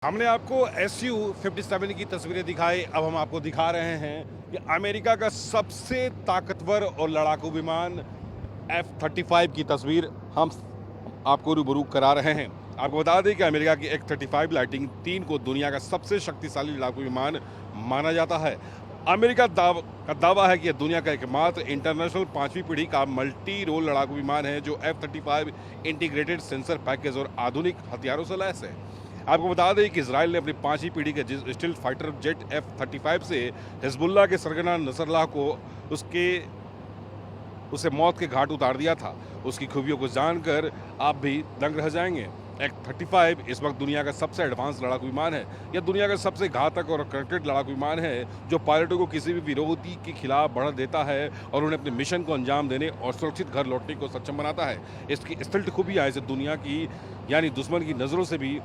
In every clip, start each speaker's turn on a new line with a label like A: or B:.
A: हमने आपको SU-57 की तस्वीरें दिखाई। अब हम आपको दिखा रहे हैं कि अमेरिका का सबसे ताकतवर और लड़ाकू विमान F-35 की तस्वीर हम आपको रूबरू करा रहे हैं। आपको बता दें कि अमेरिका की F-35 लाइटिंग 3 को दुनिया का सबसे शक्तिशाली लड़ाकू विमान माना जाता है। अमेरिका का दावा है कि यह दुनिया का एकमात्र इंटरनेशनल 5वीं पीढ़ी का मल्टी रोल लड़ाकू विमान है जो F-35 इंटीग्रेटेड सेंसर पैकेज और आधुनिक हथियारों से लैस है। आपको बता दें कि इजराइल ने अपनी 5वीं पीढ़ी के स्टील्थ फाइटर जेट F-35 से हिजबुल्लाह के सरगना नसरल्लाह को उसे मौत के घाट उतार दिया था। उसकी खूबियों को जानकर आप भी दंग रह जाएंगे। F-35 इस वक्त दुनिया का सबसे एडवांस लड़ाकू विमान है। यह दुनिया का सबसे घातक और कनेक्टेड लड़ाकू विमान है जो पायलटों को किसी भी विरोधी के खिलाफ बढ़त देता है और उन्हें अपने मिशन को अंजाम देने और सुरक्षित घर लौटने को सक्षम बनाता है। इसकी स्टील्थ खूबियाँ इसे दुनिया की यानी दुश्मन की नज़रों से भी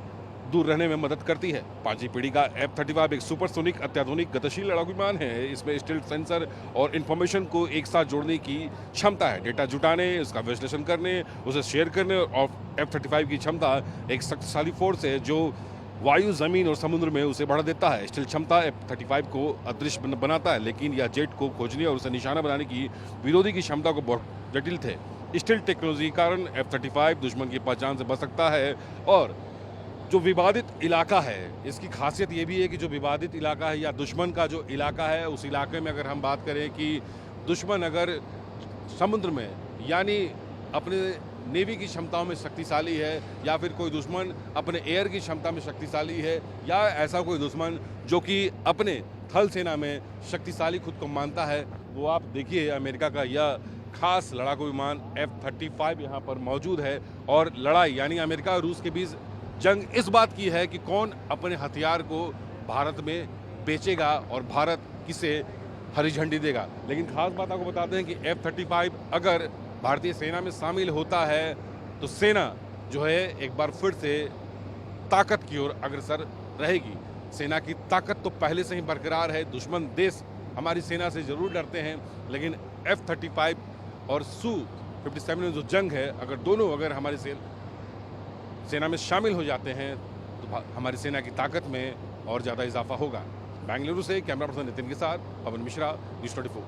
A: दूर रहने में मदद करती है। 5वीं पीढ़ी का F-35 एक सुपरसोनिक अत्याधुनिक गतिशील लड़ाकू विमान है। इसमें स्टील्थ सेंसर और इंफॉर्मेशन को एक साथ जोड़ने की क्षमता है। डेटा जुटाने, उसका विश्लेषण करने, उसे शेयर करने और F-35 की क्षमता एक शक्तिशाली फोर्स है जो वायु, जमीन और समुद्र में उसे बढ़ा देता है। स्टील्थ क्षमता F-35 को अदृश्य बनाता है, लेकिन यह जेट को खोजने और उसे निशाना बनाने की विरोधी की क्षमता को बहुत जटिल थे। स्टील्थ टेक्नोलॉजी के कारण F-35 दुश्मन की पहचान से बच सकता है। और जो विवादित इलाका है, इसकी खासियत ये भी है कि जो विवादित इलाका है या दुश्मन का जो इलाका है, उस इलाके में अगर हम बात करें कि दुश्मन अगर समुद्र में यानी अपने नेवी की क्षमताओं में शक्तिशाली है या फिर कोई दुश्मन अपने एयर की क्षमता में शक्तिशाली है या ऐसा कोई दुश्मन जो कि अपने थल सेना में शक्तिशाली खुद को मानता है, वो आप देखिए अमेरिका का यह खास लड़ाकू विमान F-35 यहाँ पर मौजूद है। और लड़ाई यानी अमेरिका और रूस के बीच जंग इस बात की है कि कौन अपने हथियार को भारत में बेचेगा और भारत किसे हरी झंडी देगा। लेकिन खास बात आपको बताते हैं कि F-35 अगर भारतीय सेना में शामिल होता है तो सेना जो है एक बार फिर से ताकत की ओर अग्रसर रहेगी। सेना की ताकत तो पहले से ही बरकरार है। दुश्मन देश हमारी सेना से ज़रूर डरते हैं, लेकिन F-35 और Su-57 में जो जंग है, अगर दोनों हमारी सेना में शामिल हो जाते हैं तो हमारी सेना की ताकत में और ज़्यादा इजाफा होगा। बेंगलुरु से कैमरा पर्सन नितिन के साथ पवन मिश्रा, न्यूज़ 24।